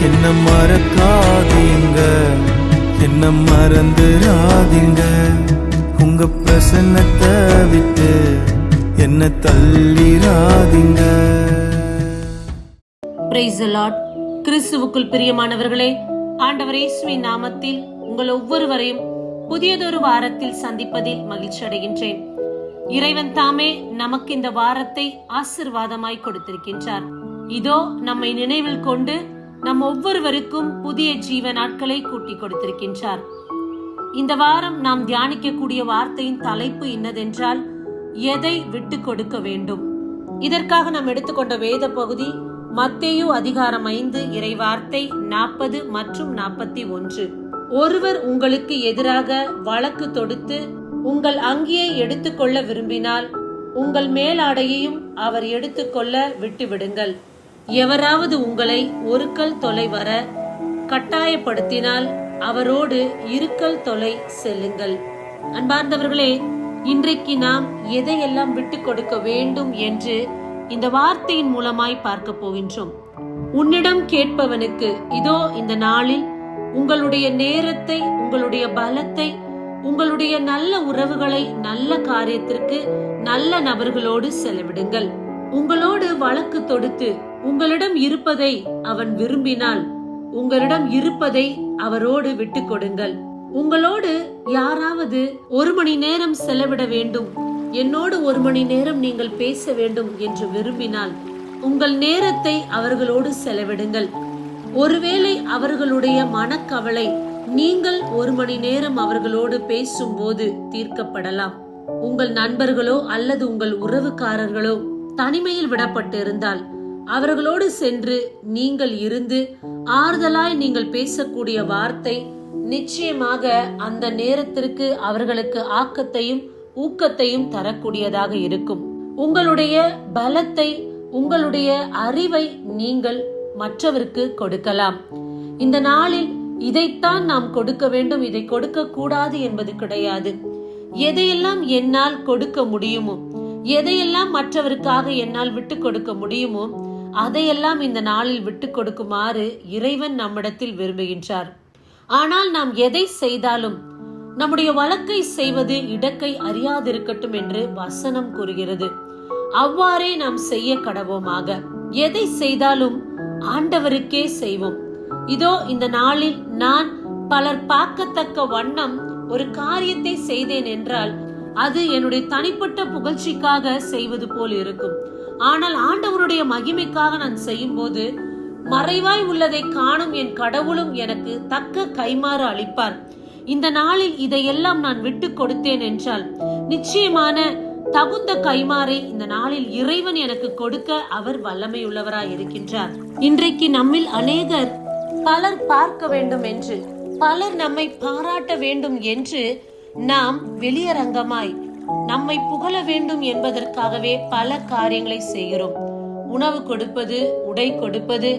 என்ன மறக்காதீங்க, என்ன மறந்துடாதீங்க. உங்க பிரசன்னத்தை விட்டு என்ன தள்ளிராதீங்க. Praise the Lord. கிறிஸ்துவுக்குள் பிரியமானவர்களே, ஆண்டவர் இயேசுவின் நாமத்தில் உங்கள் ஒவ்வொருவரையும் புதியதொரு வாரத்தில் சந்திப்பதில் மகிழ்ச்சி அடைகின்றேன். இறைவன் தாமே நமக்கு இந்த வாரத்தை ஆசீர்வாதமாய் கொடுத்திருக்கின்றார். இதோ நம்மை நினைவில் கொண்டு நம் ஒவ்வொருவருக்கும் புதிய ஜீவ நாட்களை கூட்டி கொடுத்திருக்கின்றார். இந்த வாரம் நாம் தியானிக்கக்கூடிய வார்த்தையின் தலைப்பு இன்னதென்றால், எதை விட்டு கொடுக்க வேண்டும். இதற்காக நாம் எடுத்துக்கொண்ட வேத பகுதி மத்தேயு அதிகாரம் 5 இறைவார்த்தை 40 மற்றும் 41. ஒருவர் உங்களுக்கு எதிராக வழக்கு தொடுத்து உங்கள் அங்கியை எடுத்துக்கொள்ள விரும்பினால் உங்கள் மேலாடையையும் அவர் எடுத்துக்கொள்ள விட்டுவிடுங்கள். எவராவது உங்களை ஒரு கல் தொலை வர கட்டாயப்படுத்தினால் அவரோடு 2 கல் தொலை செல்லுங்கள். அன்பார்ந்தவர்களே, இன்றைக்கு நாம் எதையெல்லாம் விட்டு கொடுக்க வேண்டும் என்று இந்த வார்த்தையின் மூலமாய் பார்க்க போகின்றோம். உன்னிடம் கேட்பவனுக்கு இதோ இந்த நாளில் உங்களுடைய நேரத்தை, உங்களுடைய பலத்தை, உங்களுடைய நல்ல உறவுகளை நல்ல காரியத்திற்கு நல்ல நபர்களோடு செலவிடுங்கள். உங்களோடு வழக்கு தொடுத்து உங்களிடம் இருப்பதை அவன் விரும்பினால் உங்களிடம் இருப்பதை அவரோடு விட்டு கொடுங்கள். உங்களோடு யாராவது 1 மணி நேரம் செலவிட வேண்டும், என்னோடு 1 மணி நேரம் நீங்கள் பேச வேண்டும் என்று விரும்பினால் உங்கள் நேரத்தை அவர்களோடு செலவிடுங்கள். ஒருவேளை அவர்களுடைய மனக்கவலை நீங்கள் 1 மணி நேரம் அவர்களோடு பேசும்போது தீர்க்கப்படலாம். உங்கள் நண்பர்களோ அல்லது உங்கள் உறவுக்காரர்களோ தனிமையில் விடப்பட்டு இருந்தால் அவர்களோடு சென்று நீங்கள் இருந்து ஆறுதலாய் நீங்கள் பேசக்கூடிய வார்த்தை நிச்சயமாக அந்த நேரத்திற்கு அவர்களுக்கு ஆக்கத்தையும் ஊக்கத்தையும் தரக்கூடியதாக இருக்கும். உங்களுடைய பலத்தை, உங்களுடைய அறிவை நீங்கள் மற்றவருக்கு கொடுக்கலாம். இந்த நாளில் இதைத்தான் நாம் கொடுக்க வேண்டும், இதை கொடுக்க கூடாது என்பது கிடையாது. எதையெல்லாம் என்னால் கொடுக்க முடியுமோ, எதையெல்லாம் மற்றவருக்காக என்னால் விட்டு கொடுக்க முடியுமோ அதையெல்லாம் இந்த நாளில் விட்டு கொடுக்குமாறு இறைவன் நம்மிடத்தில் விரும்புகின்றார். ஆனால் நாம் எதை செய்தாலும் நம்முடைய வழக்கை செய்வது இடக்கை அறியாதிருக்கட்டும் என்று வசனம் கூறுகிறது. அவ்வாறே நாம் செய்ய கடவோமாக. எதை செய்தாலும் ஆண்டவருக்கே செய்வோம். இதோ இந்த நாளில் நான் பலர் பார்க்கத்தக்க வண்ணம் ஒரு காரியத்தை செய்தேன் என்றால் அது என்னுடைய தனிப்பட்ட புகழ்ச்சிக்காக செய்வது போல் இருக்கும். ஆனால் ஆண்டவருடைய மகிமைக்காக நான் செய்யும் போது மறைவாய் உள்ளதை காணும் என் கடவுளும் எனக்கு தக்க கைமாறு அளிப்பார். இந்த நாளில் இதையெல்லாம் நான் விட்டு கொடுத்தேன் என்றால் நிச்சயமான தகுந்த கைமாறை இந்த நாளில் இறைவன் எனக்கு கொடுக்க அவர் வல்லமையுள்ளவராய் இருக்கின்றார். இன்றைக்கு நம்மில் அநேகர் பலர் பார்க்க வேண்டும் என்று, பலர் நம்மை பாராட்ட வேண்டும் என்று நாம் வெளியரங்கமாய் நம்மை புகழ வேண்டும் என்பதற்காகவே பல காரியங்களை செய்கிறோம். உணவு கொடுப்பது, உடை கொடுப்பது,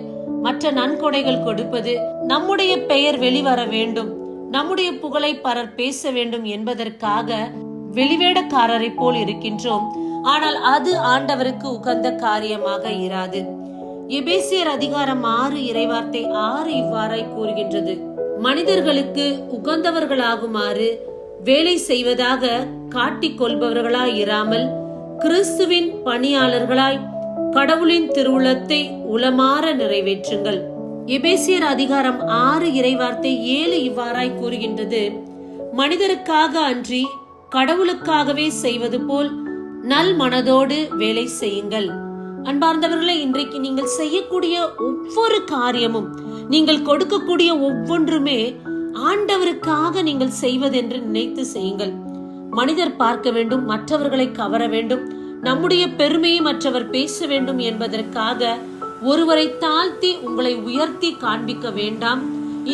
மற்ற நன்கொடைகள் கொடுப்பது, நம்முடைய பெயர் வெளிவர வேண்டும், நம்முடைய புகழை பலர் பேச வேண்டும் என்பதற்காக வெளிவேடக்காரரை போல் இருக்கின்றோம். ஆனால் அது ஆண்டவருக்கு உகந்த காரியமாக இராது. எபேசியர் அதிகாரம் 6 இறைவார்த்தை 6 இவ்வாறாய் கூறுகின்றது, மனிதர்களுக்கு உகந்தவர்களாகுமாறு வேலை செய்வதாக காட்டிக் கொள்பவர்களாய் இராமல் கிறிஸ்துவின் பணியாளர்களாய் கடவுளின் திருவுளத்தை உளமாற நிறைவேற்றுங்கள். எபேசியர் அதிகாரம் 6 இறைவார்த்தை 7 இவ்வாறாய் கூறுகின்றது, மனிதருக்காக அன்றி கடவுளுக்காகவே செய்வது போல் நல் மனதோடு வேலை செய்யுங்கள். அன்பார்ந்தவர்களே, இன்றைக்கு நீங்கள் செய்யக்கூடிய ஒவ்வொரு காரியமும், நீங்கள் கொடுக்கக்கூடிய ஒவ்வொன்றுமே ஆண்டவருக்காக நீங்கள் செய்வதென்று நினைத்து செய்யுங்கள். மனிதர் பார்க்க வேண்டும், மற்றவர்களை கவர வேண்டும், நம்முடைய பெருமையை மற்றவர் பேச வேண்டும் என்பதற்காக ஒருவரை தாழ்த்தி உங்களை உயர்த்தி காண்பிக்க வேண்டாம்.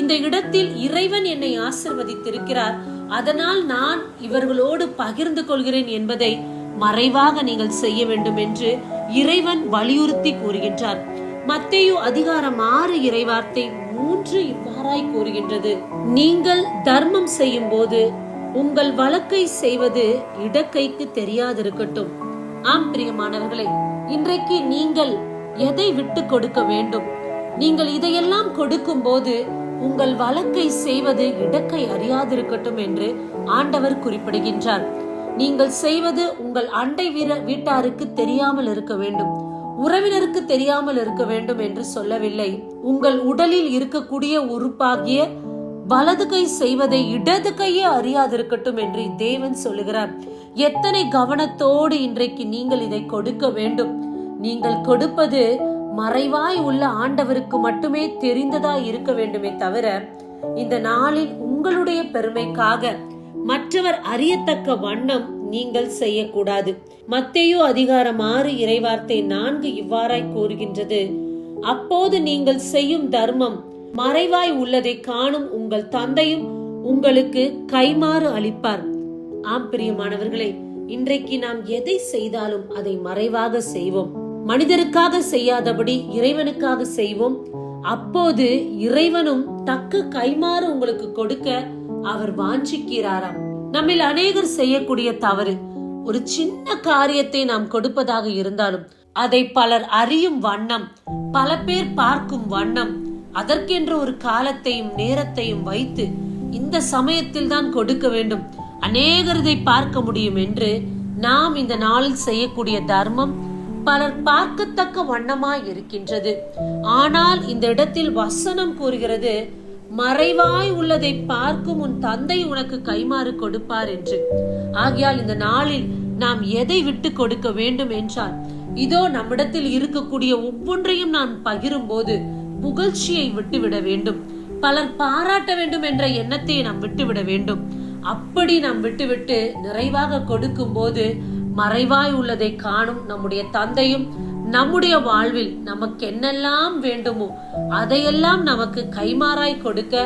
இந்த இடத்தில் இறைவன் என்னை ஆசிர்வதித்திருக்கிறார், அதனால் நான் இவர்களோடு பகிர்ந்து கொள்கிறேன் என்பதை மறைவாக நீங்கள் செய்ய வேண்டும் என்று இறைவன் வலியுறுத்தி கூறுகின்றார். மத்தேயு அதிகாரம் 6 இறைவார்த்தை 3 இவ்வாறாய் கூறுகின்றது, நீங்கள் தர்மம் செய்யும் போது உங்கள் வழக்கை செய்வது இடக்கைக்கு தெரியாதிருக்கட்டும். ஆம் பிரியமானவர்களே, இன்றைக்கு நீங்கள் எதை விட்டு கொடுக்க வேண்டும்? நீங்கள் இதையெல்லாம் கொடுக்கும்போது உங்கள் வழக்கை செய்வது இடக்கை அறியாதிருக்கட்டும் என்று ஆண்டவர் குறிப்பிடுகின்றார். நீங்கள் செய்வது உங்கள் அண்டை வீட்டாருக்கு தெரியாமல் இருக்க வேண்டும், உறவினருக்கு தெரியாமல் இருக்க வேண்டும் என்று சொல்லவில்லை. உங்கள் உடலில் இருக்கக்கூடிய உறுப்பாகிய வலது கை செய்வதை இடது கையே அறியாதிருக்கட்டும் என்று தேவன் சொல்லுகிறார். எத்தனை கவனத்தோடு இன்றைக்கு நீங்கள் இதை கொடுக்க வேண்டும். நீங்கள் கொடுப்பது மறைவாய் உள்ள ஆண்டவருக்கு மட்டுமே தெரிந்ததா இருக்க வேண்டுமே தவிர இந்த நாளில் உங்களுடைய பெருமைக்காக மற்றவர் அறியத்தக்க வண்ணம் நீங்கள் செய்யக்கூடாது. மத்தேயு அதிகாரம் 6 இறைவார்த்தை 4 இவ்வாறாய் கூறுகின்றது, அப்போது நீங்கள் செய்யும் தர்மம் மறைவாய் உள்ளதை காணும் உங்கள் தந்தையும் உங்களுக்கு கைமாறு அளிப்பார். ஆம் பிரியமானவர்களே, இன்றைக்கு நாம் எதை செய்தாலும் அதை மறைவாக செய்வோம். மனிதருக்காக செய்யாதபடி இறைவனுக்காக செய்வோம். அப்போது இறைவனும் தக்க கைமாறு உங்களுக்கு கொடுக்க அவர் வாஞ்சிக்கிறாராம். நம்மில் அநேகர் செய்யக்கூடிய தவறு, ஒரு சின்ன காரியத்தை நாம் கொடுப்பதாக இருந்தாலும் அதை பலர் அறியும் வண்ணம், பல பேர் பார்க்கும் வண்ணம், அதற்கென்று ஒரு காலத்தையும் நேரத்தையும் வைத்து இந்த சமயத்தில் தான் கொடுக்க வேண்டும், அநேகர் இதை பார்க்க முடியும் என்று நாம் இந்த நாளில் செய்யக்கூடிய தர்மம் பலர் பார்க்கத்தக்க வண்ணமாய் இருக்கின்றது. ஆனால் இந்த இடத்தில் வசனம் கூறுகிறது, மறைவாய் உள்ளதை பார்க்கும் உன் தந்தை உனக்கு கைமாறு கொடுப்பார் என்று. ஆகையால் இந்த நாளில் நாம் எதை விட்டு கொடுக்க வேண்டும் என்றால், இதோ நம்மிடத்தில் இருக்கக்கூடிய ஒவ்வொன்றையும் நான் பகிரும் போது புகழ்ச்சியை விட்டுவிட வேண்டும், பலர் பாராட்ட வேண்டும் என்ற எண்ணத்தை நாம் விட்டுவிட வேண்டும். அப்படி நாம் விட்டுவிட்டு நிறைவாக கொடுக்கும் போது மறைவாய் உள்ளதை காணும் நம்முடைய தந்தையும் நம்முடைய வாழ்வில் நமக்கு என்னெல்லாம் வேண்டுமோ அதையெல்லாம் நமக்கு கைமாறாய் கொடுக்க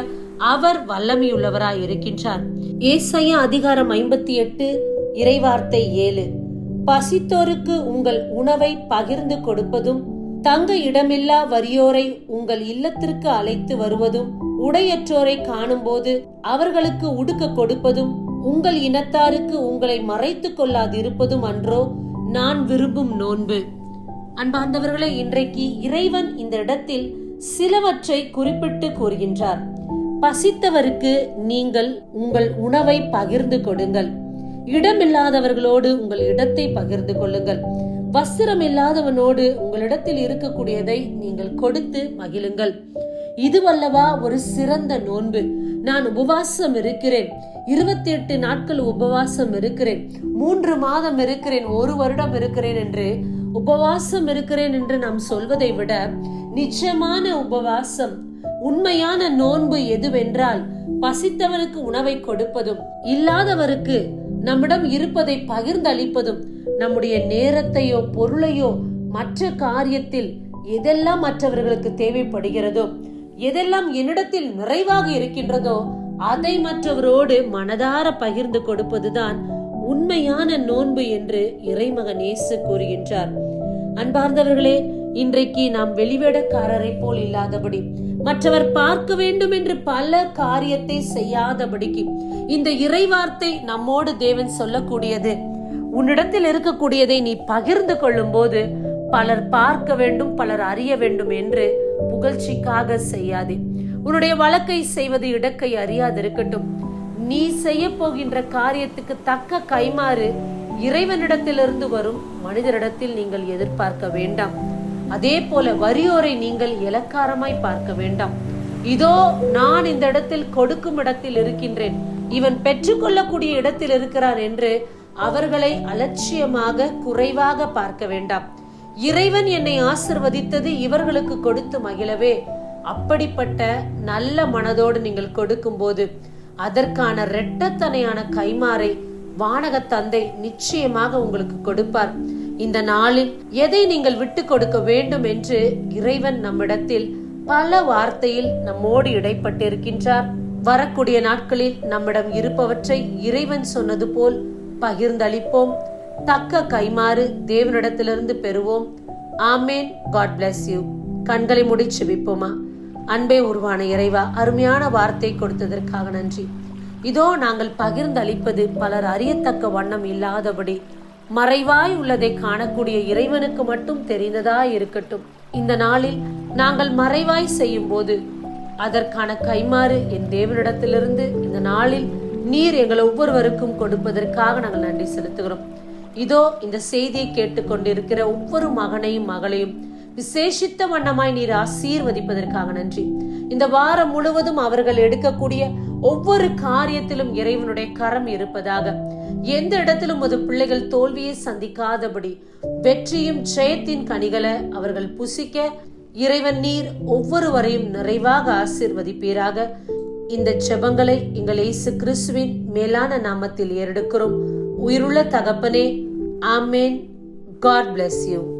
அவர் வல்லமையுள்ளவராய் இருக்கின்றார். ஏசாயா அதிகாரம் 58 இறைவார்த்தை 7, பசித்தோருக்கு உங்கள் உணவை பகிர்ந்து கொடுப்பதும், தங்க இடமில்லா வறியோரை உங்கள் இல்லத்திற்கு அழைத்து வருவதும், உடையற்றோரை காணும் போது அவர்களுக்கு உடுக்க கொடுப்பதும், உங்கள் இனத்தாருக்கு உங்களை மறைத்துக் கொள்ளாதிருப்பதும் அன்றோ நான் விரும்பும் நோன்பு. அன்பார்ந்தவர்களே, இன்றைக்கு இறைவன் இந்த இடத்தில் சிலவற்றை குறிப்பிட்டு கூறுகின்றார். பசித்தவருக்கு நீங்கள் உங்கள் உணவை பகிர்ந்து கொடுங்கள், இடமில்லாதவர்களோடு உங்கள் இடத்தை பகிர்ந்து கொள்ளுங்கள், வஸ்திரம் இல்லாதவனோடு உங்களிடத்தில் இருக்கக்கூடியதை நீங்கள் கொடுத்து மகிழுங்கள். இதுவல்லவா ஒரு சிறந்த நோன்பு. நான் உபவாசம் இருக்கிறேன், 28 நாட்கள் உபவாசம் இருக்கிறேன், 3 மாதம் இருக்கிறேன், 1 வருடம் இருக்கிறேன் என்று உபவாசம் இருக்கிறேன் என்று நாம் சொல்வதை விட நிச்சயமான உபவாசம், உண்மையான நோன்பு எதுவென்றால் பசித்தவருக்கு உணவை கொடுப்பதும், இல்லாதவருக்கு நம்மிடம் இருப்பதை பகிர்ந்தளிப்பதும், நம்முடைய நேரத்தையோ பொருளையோ மற்ற காரியத்தில் எதெல்லாம் மற்றவர்களுக்கு தேவைப்படுகிறதோ, எதெல்லாம் என்னிடத்தில் நிறைவாக இருக்கின்றதோ அதை மற்றவரோடு மனதார பகிர்ந்து கொடுப்பதுதான் உண்மையான நோன்பு என்று இறைமகன் இயேசு கூறுகின்றார். அன்பார்ந்தவர்களே, இன்றைக்கு நாம் வெளிவேடக்காரரை போல் இல்லாதபடி, மற்றவர் பார்க்க வேண்டும் என்று பல காரியத்தை செய்யாதபடிக்கு இந்த இறைவார்த்தை நம்மோடு தேவன் சொல்லக்கூடியது, உன்னிடத்தில் இருக்கக்கூடியதை நீ பகிர்ந்து கொள்ளும் போது பலர் பார்க்க வேண்டும், பலர் அறிய வேண்டும் என்று புகழ்ச்சிக்காக செய்யாதே. உன்னுடைய வழக்கை செய்வது இடக்கை அறியாதிருக்கட்டும். நீ செய்ய போகின்ற காரியத்துக்கு தக்க கைமாறு இறைவனிடத்திலிருந்து வரும், மனிதரிடத்தில் நீங்கள் எதிர்பார்க்க வேண்டாம். அதே போல வறியோரை நீங்கள் இலக்காரமாய் பார்க்க வேண்டாம். இதோ நான் இந்த இடத்தில் கொடுக்கும் இடத்தில் இருக்கின்றேன், இவன் பெற்றுக்கொள்ளக்கூடிய இடத்தில் இருக்கிறான் என்று அவர்களை அலட்சியமாக குறைவாக பார்க்க வேண்டாம். இறைவன் என்னை ஆசிர்வதித்தது இவர்களுக்கு கொடுத்து மகிழவே. அப்படிப்பட்ட நல்ல மனதோடு நீங்கள் கொடுக்கும் போது அதற்கான இரட்டத்தனையான கைமாறை வானக தந்தை நிச்சயமாக உங்களுக்கு கொடுப்பார். இந்த நாளில் எதை நீங்கள் விட்டு கொடுக்க வேண்டும் என்று இறைவன் நம்மிடத்தில் பல வார்த்தையில் நம்மோடு இடைப்பட்டிருக்கின்றார். வரக்கூடிய நாட்களில் நம்மிடம் இருப்பவற்றை இறைவன் சொன்னது போல் பகிர்ந்தளிப்போம். தக்க கைமாறு தேவனிடத்திலிருந்து பெறுவோம். ஆமேன். God bless you. கண்களை மூடி செபிப்போமா. அன்பே உருவான இறைவா, அருமையான வார்த்தை கொடுத்ததற்காக நன்றி. இதோ நாங்கள் பகிர்ந்தளிப்பது பலர் அறியத்தக்க வண்ணம் இல்லாதபடி மறைவாய் உள்ளதை காணக்கூடிய இறைவனுக்கு மட்டும் தெரிந்ததா இருக்கட்டும். இந்த நாளில் நாங்கள் மறைவாய் செய்யும் போது அதற்கான கைமாறு என் தேவனிடத்திலிருந்து இந்த நாளில் நீர் எங்கள் ஒவ்வொருவருக்கும் கொடுப்பதற்காக நாங்கள் நன்றி செலுத்துகிறோம். இதோ இந்த செய்தியை கேட்டுக்கொண்டிருக்கிற ஒவ்வொரு மகனையும் மகளையும் விசேஷித்த வண்ணமாய் நீர் ஆசீர்வதிப்பதற்காக நன்றி. இந்த வாரம் முழுவதும் அவர்கள் எடுக்கக்கூடிய ஒவ்வொரு காரியத்திலும் இறைவனுடைய கரம் இருப்பதாக, எந்த இடத்திலும் ஒரு பிள்ளைகள் தோல்வியை சந்திக்காதபடி வெற்றியும் ஜெயத்தின் கனிகளை அவர்கள் புசிக்க இறைவன் நீர் ஒவ்வொருவரையும் நிறைவாக ஆசீர்வதிப்பீராக. இந்த ஜெபங்களை எங்கள் இயேசு கிறிஸ்துவின் மேலான நாமத்தில் ஏறெடுக்கிறோம். உயிருள்ள தகப்பனே, ஆமேன். God bless you.